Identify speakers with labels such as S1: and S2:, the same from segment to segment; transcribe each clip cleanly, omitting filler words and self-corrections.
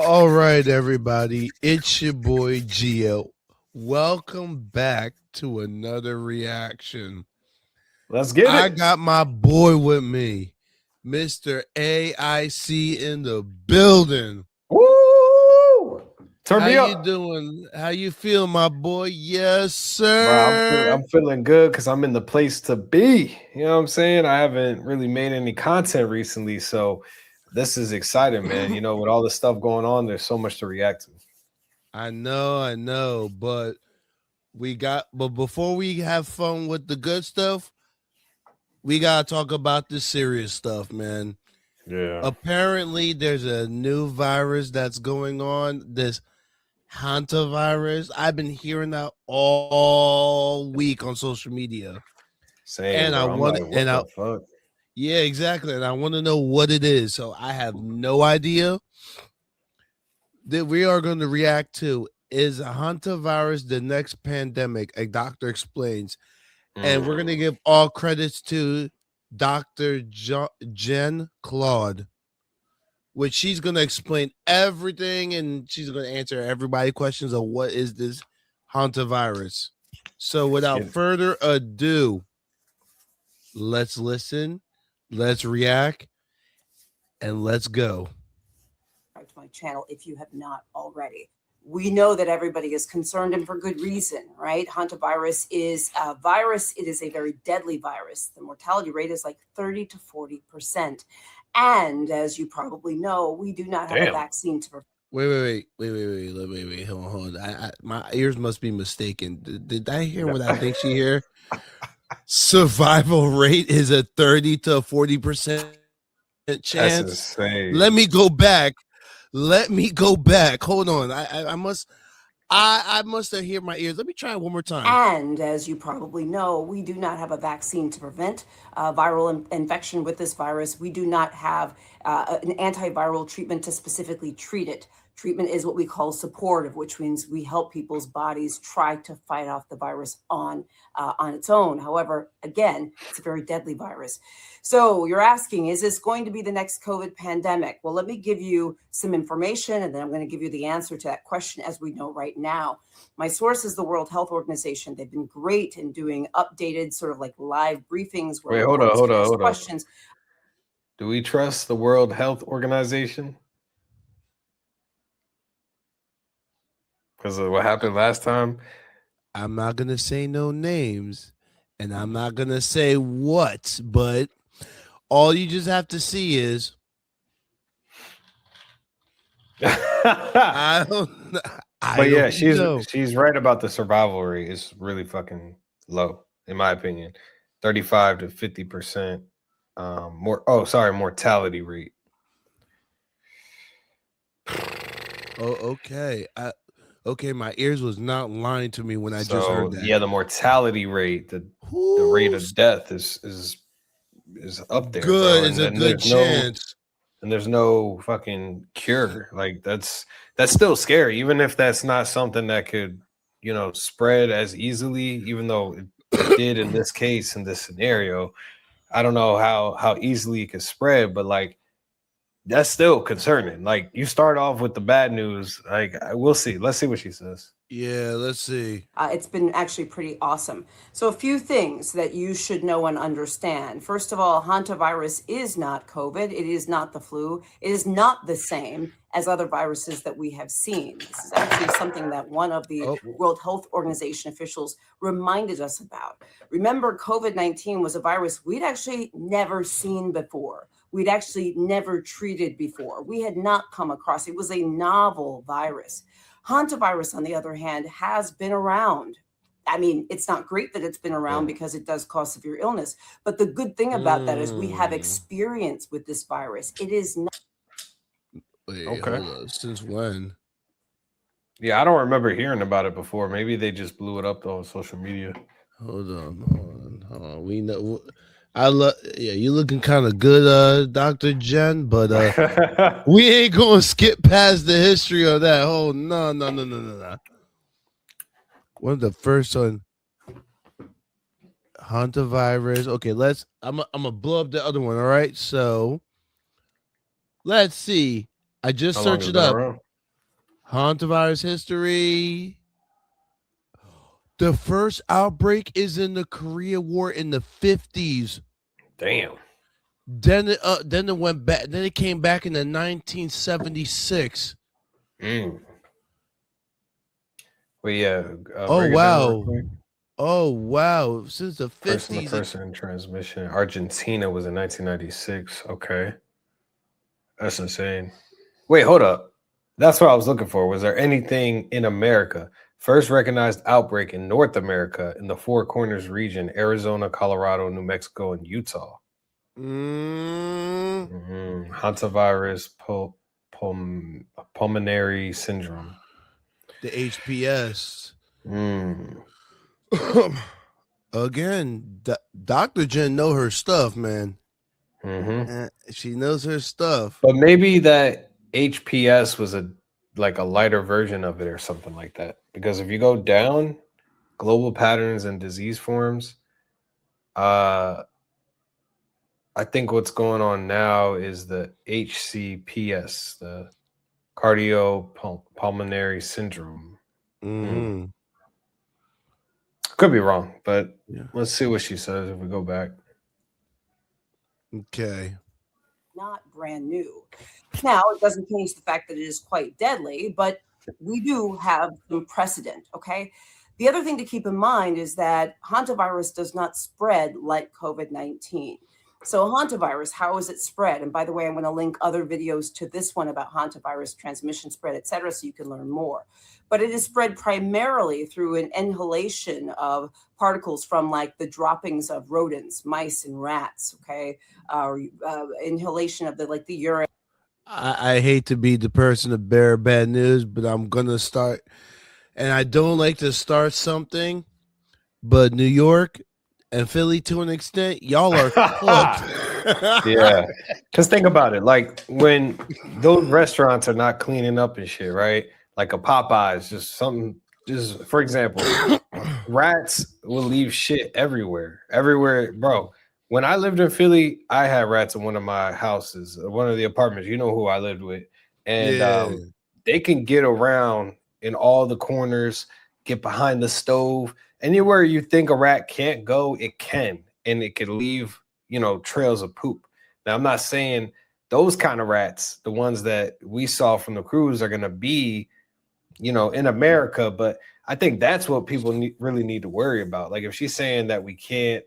S1: All right, everybody. It's your boy Gio. Welcome back to another reaction.
S2: Let's get
S1: I
S2: it.
S1: got my boy with me, Mr. AIC in the building.
S2: Woo! Turn
S1: How
S2: me
S1: you
S2: up.
S1: doing? How you feel, my boy? Yes,
S2: Bro,
S1: sir.
S2: I'm feeling good because I'm in the place to be. You know what I'm saying? I haven't really made any content recently, so this is exciting, man. You know, with all the stuff going on, there's so much to react to.
S1: I know, but before we have fun with the good stuff, we gotta talk about the serious stuff, man.
S2: Yeah.
S1: Apparently there's a new virus that's going on, this HANTAVIRUS. I've been hearing that all week on social media.
S2: Same,
S1: And I
S2: bro. I'm
S1: want
S2: like,
S1: and
S2: what
S1: I
S2: the fuck?
S1: Yeah, exactly. And I want to know what it is. So I have no idea. That we are going to react to is a hantavirus the next pandemic, a doctor explains. And we're going to
S2: Mm.
S1: give all credits to Dr. Jen Claude, which she's going to explain everything and she's going to answer everybody questions of what is this hantavirus. So without
S2: It-
S1: further ado, let's listen, let's react, and let's go.
S3: To my channel if you have not already. We know that everybody is concerned and for good reason, right? Hantavirus is a virus. It is a very deadly virus. The mortality rate is like 30 to 40%. And as you probably know, we do not have a vaccine to prevent.
S1: Wait. Hold on. My ears must be mistaken. Did I hear what I think she hear? Survival rate is a 30 to 40%
S2: That's
S1: chance.
S2: insane.
S1: Let me go back. Hold on. I must have heard my ears. Let me try it one more time.
S3: And as you probably know, we do not have a vaccine to prevent viral infection with this virus. We do not have an antiviral treatment to specifically treat it. Treatment is what we call supportive, which means we help people's bodies try to fight off the virus on its own. However, again, it's a very deadly virus. So you're asking, is this going to be the next COVID pandemic? Well, let me give you some information, and then I'm going to give you the answer to that question as we know right now. My source is the World Health Organization. They've been great in doing updated sort of like live briefings where
S2: Wait, hold on,
S3: reporters can ask questions.
S2: Do we trust the World Health Organization? Because of what happened last time?
S1: I'm not going to say no names, and I'm not going to say what, but all you just have to see is I don't
S2: she's right about the survival rate. It's really fucking low, in my opinion. 35 to 50% mortality rate.
S1: Okay, my ears was not lying to me when I just heard that.
S2: Yeah, the mortality rate, the rate of death is up there.
S1: Good,
S2: bro.
S1: it's a good chance.
S2: And there's no fucking cure. Like that's still scary, even if that's not something that could, spread as easily, even though it did in this case, in this scenario. I don't know how easily it could spread, but like that's still concerning. Like you start off with the bad news. Like we'll see. Let's see what she says.
S1: Yeah, let's see.
S3: It's been actually pretty awesome. So a few things that you should know and understand. First of all, hantavirus is not COVID. It is not the flu. It is not the same as other viruses that we have seen. This is actually something that one of the World Health Organization officials reminded us about. Remember, COVID-19 was a virus we'd actually never seen before. We'd actually never treated before. We had not come across. It was a novel virus. Hantavirus, on the other hand, has been around. I mean, it's not great that it's been around because it does cause severe illness. But the good thing about that is we have experience with this virus. It is not.
S1: Wait, hold on. Since when?
S2: Yeah, I don't remember hearing about it before. Maybe they just blew it up on social media.
S1: Hold on. We know. You're looking kind of good, Dr. Jen, but we ain't gonna skip past the history of that. Oh no. One of the first one, hantavirus. Okay, I'm gonna blow up the other one. All right, so let's see. I just searched it up. Hantavirus history. The first outbreak is in the Korea War in the 50s.
S2: Damn.
S1: Then it went back. Then it came back in the 1976.
S2: Mm. Well, yeah.
S1: Oh
S2: break it down real
S1: wow!
S2: quick.
S1: Oh wow! Since the 50s,
S2: Person-to-person transmission. Argentina was in 1996. Okay, that's insane. Wait, hold up. That's what I was looking for. Was there anything in America? First recognized outbreak in North America in the Four Corners region: Arizona, Colorado, New Mexico, and Utah. Hantavirus pulmonary syndrome.
S1: the HPS.
S2: Mm.
S1: Again, Dr. Jen know her stuff, man. She knows her stuff.
S2: But maybe that HPS was a lighter version of it or something like that. Because if you go down, global patterns and disease forms, I think what's going on now is the HCPS, the cardiopulmonary syndrome. Could be wrong, but let's see what she says if we go back.
S1: Okay.
S3: Not brand new. Now, it doesn't change the fact that it is quite deadly, but we do have some precedent, okay? The other thing to keep in mind is that hantavirus does not spread like COVID-19. So hantavirus, how is it spread? And by the way, I'm going to link other videos to this one about hantavirus transmission spread, et cetera, so you can learn more. But it is spread primarily through an inhalation of particles from like the droppings of rodents, mice and rats, okay? Inhalation of the urine.
S1: I hate to be the person to bear bad news, but I'm going to start. And I don't like to start something, but New York and Philly, to an extent, y'all are cooked.
S2: Yeah. Because think about it. Like when those restaurants are not cleaning up and shit, right? Like a Popeyes, just for example, rats will leave shit everywhere. Everywhere, bro. When I lived in Philly, I had rats in one of my houses, one of the apartments. You know who I lived with. And they can get around in all the corners, get behind the stove. Anywhere you think a rat can't go, it can. And it can leave, trails of poop. Now, I'm not saying those kind of rats, the ones that we saw from the cruise, are going to be, in America. But I think that's what people really need to worry about. Like if she's saying that we can't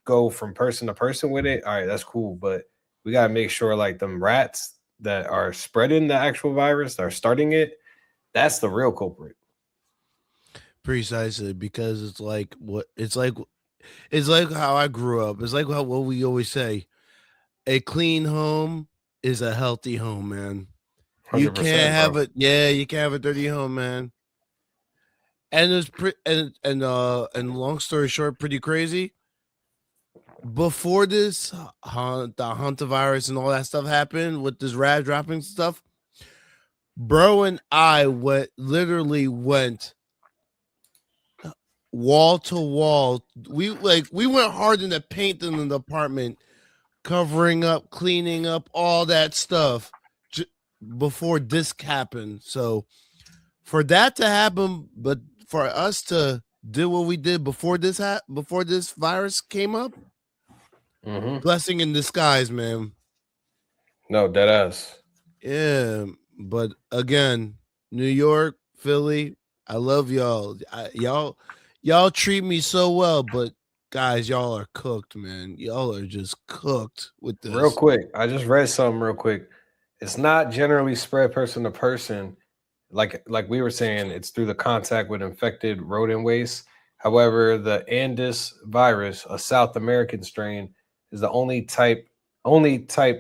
S2: go from person to person with it, all right, that's cool. But we got to make sure like them rats that are spreading the actual virus, are starting it, that's the real culprit.
S1: Precisely, because it's like how I grew up. It's like what we always say: a clean home is a healthy home, man. You can't have it. Yeah, you can't have a dirty home, man. And it's and long story short, pretty crazy. Before this, the hantavirus and all that stuff happened with this rat dropping stuff. Bro and I literally went wall to wall. We went hard in the paint in the apartment, covering up, cleaning up, all that stuff before this happened. So for that to happen, but for us to do what we did before this virus came up, blessing in disguise, man.
S2: No, dead ass.
S1: Yeah, but again, New York, Philly, I love y'all. Y'all treat me so well, but guys, y'all are cooked, man. Y'all are just cooked with this.
S2: Real quick, I just read something real quick. It's not generally spread person to person. Like we were saying, it's through the contact with infected rodent waste. However, the Andes virus, a South American strain, is the only type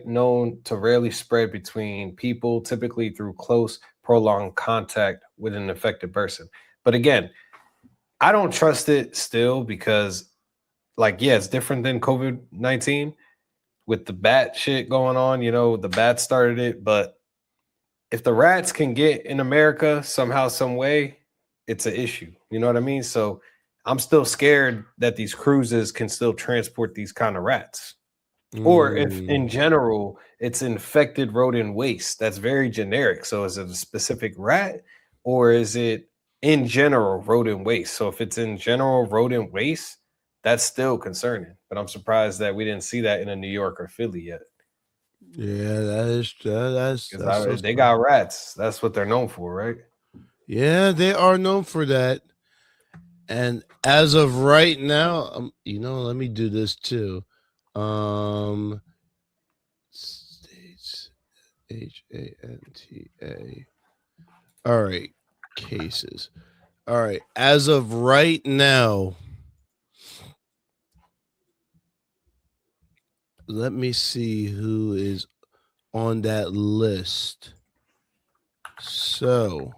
S2: known to rarely spread between people, typically through close, prolonged contact with an infected person. But again, I don't trust it still because, it's different than COVID-19 with the bat shit going on. The bats started it, but if the rats can get in America somehow, some way, it's an issue. You know what I mean? So I'm still scared that these cruises can still transport these kind of rats. Or if in general, it's infected rodent waste. That's very generic. So is it a specific rat? or is it in general rodent waste? So if it's in general rodent waste, that's still concerning. But I'm surprised that we didn't see that in a New York or Philly yet.
S1: Yeah, that is that's so
S2: Because they got rats. That's what they're known for, right?
S1: yeah, they are known for that. And as of right now, let me do this too. States HANTA. All right, cases. All right, as of right now, let me see who is on that list. So,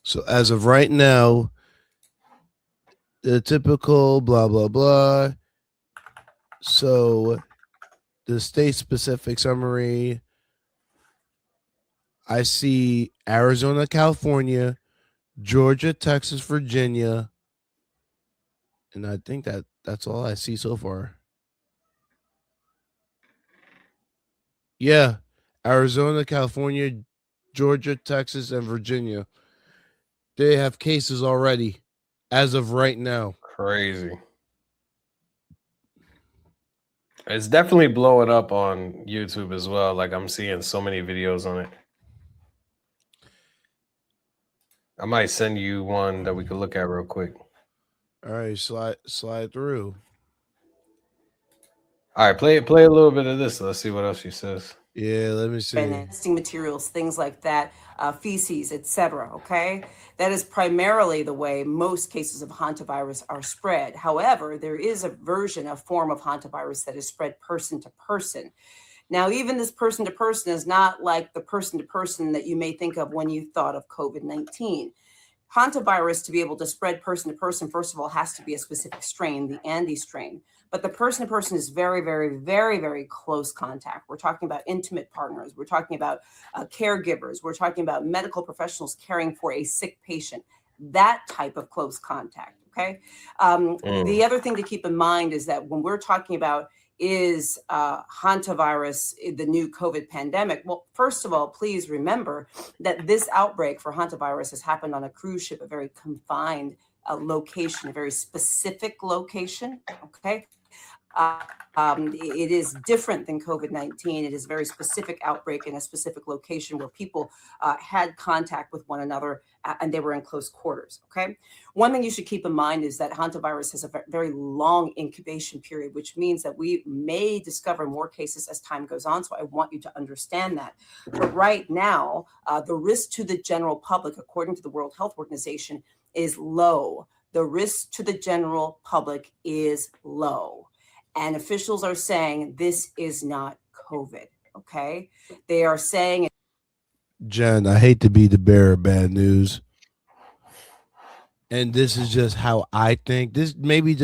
S1: so as of right now, the typical blah blah blah. So, the state specific summary. I see Arizona, California, Georgia, Texas, Virginia, and I think that's all I see so far. Yeah, Arizona, California, Georgia, Texas, and Virginia. They have cases already as of right now.
S2: Crazy. It's definitely blowing up on YouTube as well. Like I'm seeing so many videos on it. I might send you one that we could look at real quick.
S1: All right, slide through.
S2: All right, play a little bit of this. Let's see what else she says.
S1: Yeah, let me see.
S3: Nesting materials, things like that, feces, etc. Okay, that is primarily the way most cases of hantavirus are spread. However, there is a form of hantavirus that is spread person to person. Now, even this person to person is not like the person to person that you may think of when you thought of COVID-19. Hantavirus, to be able to spread person to person, first of all, has to be a specific strain, the Andes strain. But the person to person is very, very, very, very close contact. We're talking about intimate partners. We're talking about caregivers. We're talking about medical professionals caring for a sick patient. That type of close contact. Okay. The other thing to keep in mind is that when we're talking about is hantavirus the new COVID pandemic? Well, first of all, please remember that this outbreak for hantavirus has happened on a cruise ship, a very confined location, a very specific location. Okay. It is different than COVID-19. It is a very specific outbreak in a specific location where people had contact with one another and they were in close quarters. Okay. One thing you should keep in mind is that hantavirus has a very long incubation period, which means that we may discover more cases as time goes on. So I want you to understand that. But right now, the risk to the general public, according to the World Health Organization, is low. The risk to the general public is low. And officials are saying this is not COVID. Okay. They are saying.
S1: Jen, I hate to be the bearer of bad news. And this is just how I think. This maybe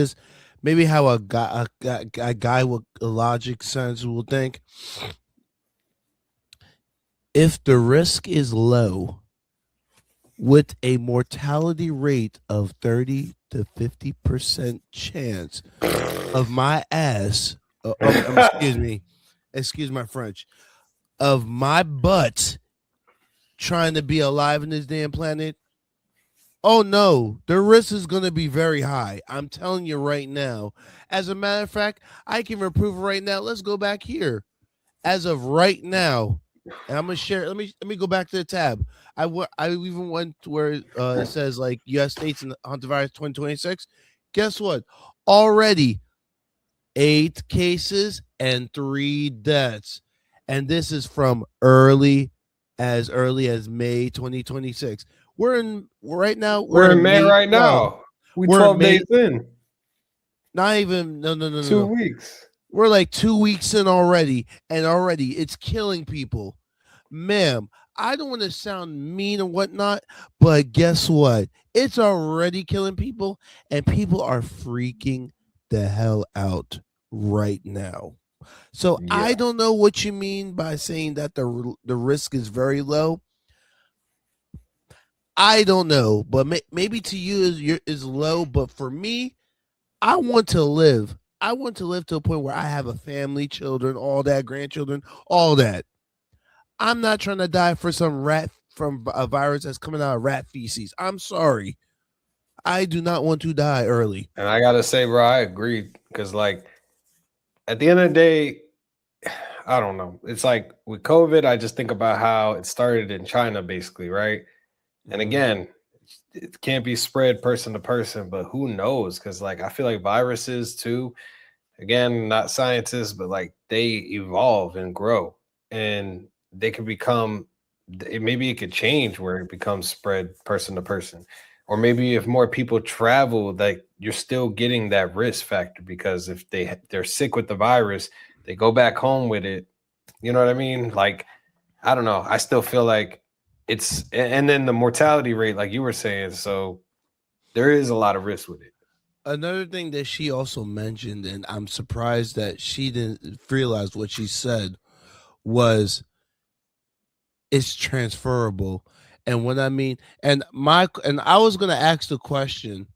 S1: how a guy with a logic sense will think. If the risk is low, with a mortality rate of 30 to 50% chance of my ass, excuse my French, of my butt trying to be alive in this damn planet, oh no, the risk is going to be very high. I'm telling you right now. As a matter of fact, I can prove it right now. Let's go back here. As of right now, and I'm gonna share. Let me go back to the tab. I even went to where it says like U.S. states and hantavirus 2026. Guess what? Already 8 cases and 3 deaths, and this is from early as May 2026. We're in
S2: May right now. We're 12 days in.
S1: Not even no
S2: 2 weeks.
S1: We're like 2 weeks in already, and already it's killing people. Ma'am, I don't want to sound mean and whatnot, but guess what? It's already killing people, and people are freaking the hell out right now. So yeah. I don't know what you mean by saying that the risk is very low. I don't know, but maybe to you is low, but for me, I want to live. I want to live to a point where I have a family, children, all that, grandchildren, all that. I'm not trying to die from a virus that's coming out of rat feces. I'm sorry. I do not want to die early.
S2: And I gotta say, bro, I agree because, like, at the end of the day, I don't know. It's like with COVID, I just think about how it started in China, basically, right? And again, it can't be spread person to person, but who knows? Because, like, I feel like viruses too. Again, not scientists, but like they evolve and grow, and they could become. Maybe it could change where it becomes spread person to person, or maybe if more people travel, like you're still getting that risk factor because if they're sick with the virus, they go back home with it. You know what I mean? Like, I don't know. I still feel like and then the mortality rate, like you were saying, so there is a lot of risk with it.
S1: Another thing that she also mentioned, and I'm surprised that she didn't realize what she said, was it's transferable. And what I mean, and I was gonna ask the question: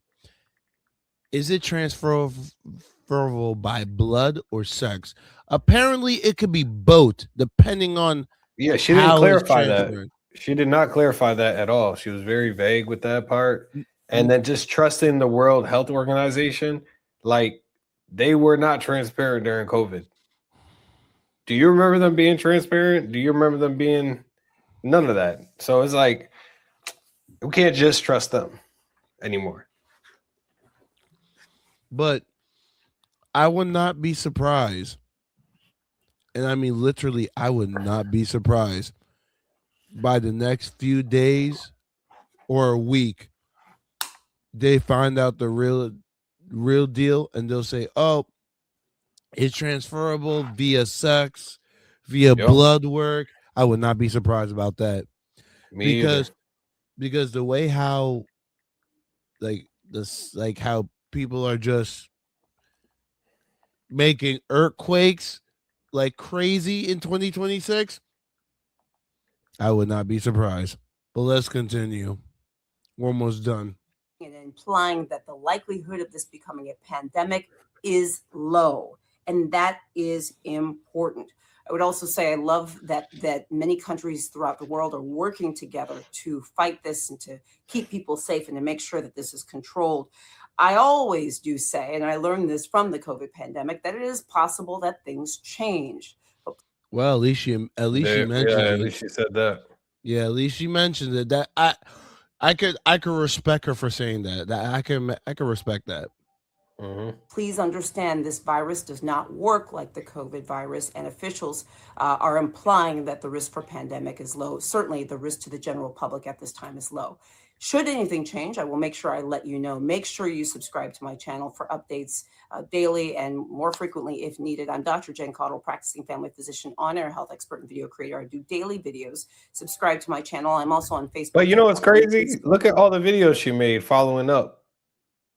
S1: is it transferable by blood or sex? Apparently, it could be both, depending on
S2: Yeah, she didn't
S1: how it's
S2: clarify that.
S1: transferred.
S2: She did not clarify that at all. She was very vague with that part.
S1: Mm,
S2: And
S1: mm,
S2: then just trusting the World Health Organization, like they were not transparent during COVID. Do you remember them being transparent? Do you remember them being none of that? So it's like we can't just trust them anymore.
S1: But I would not be surprised, and I mean literally, I would not be surprised by the next few days or a week they find out the real deal, and they'll say, "Oh, it's transferable via sex, via
S2: Yep.
S1: blood work." I would not be surprised about that
S2: Me
S1: because
S2: either.
S1: because the way how like how people are just making earthquakes like crazy in 2026, I would not be surprised. But let's continue. We're almost done.
S3: And implying that the likelihood of this becoming a pandemic is low, and that is important. I would also say I love that many countries throughout the world are working together to fight this and to keep people safe and to make sure that this is controlled. I always do say, and I learned this from the COVID pandemic, that it is possible that things change. But
S1: Well, at least she mentions
S2: At
S1: it.
S2: least she said that.
S1: Yeah, at least she mentioned it. That I could respect her for saying that. That I can respect that.
S3: please understand this virus does not work like the COVID virus, and officials are implying that the risk for pandemic is low. Certainly, the risk to the general public at this time is low. Should anything change, I will make sure I let you know. Make sure you subscribe to my channel for updates daily and more frequently if needed. I'm Dr. Jen Caudle, practicing family physician, on-air health expert, and video creator. I do daily videos. Subscribe to my channel. I'm also on Facebook.
S2: But you know what's crazy? Look at all the videos she made following up.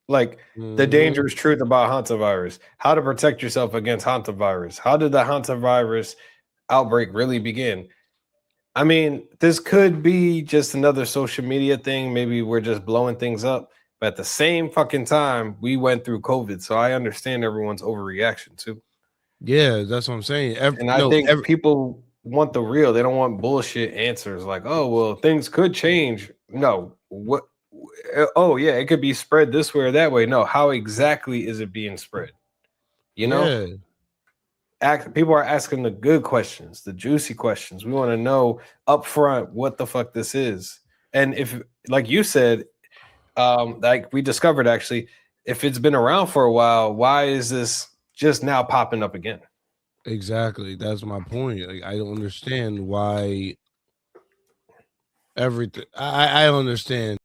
S2: Like the dangerous truth about hantavirus, how to protect yourself against hantavirus. How did the hantavirus outbreak really begin? I mean, this could be just another social media thing. Maybe we're just blowing things up. But at the same fucking time, we went through COVID. So I understand everyone's overreaction too.
S1: Yeah, that's what I'm saying.
S2: And I think people want the real. They don't want bullshit answers like, oh, well, things could change. No. What? Oh, yeah, it could be spread this way or that way. No, how exactly is it being spread? You know? People are asking the good questions, the juicy questions. We want to know up front what the fuck this is. And if, like you said, like we discovered actually, if it's been around for a while, why is this just now popping up again?
S1: Exactly. That's my point. Like, I don't understand why everything. I don't understand.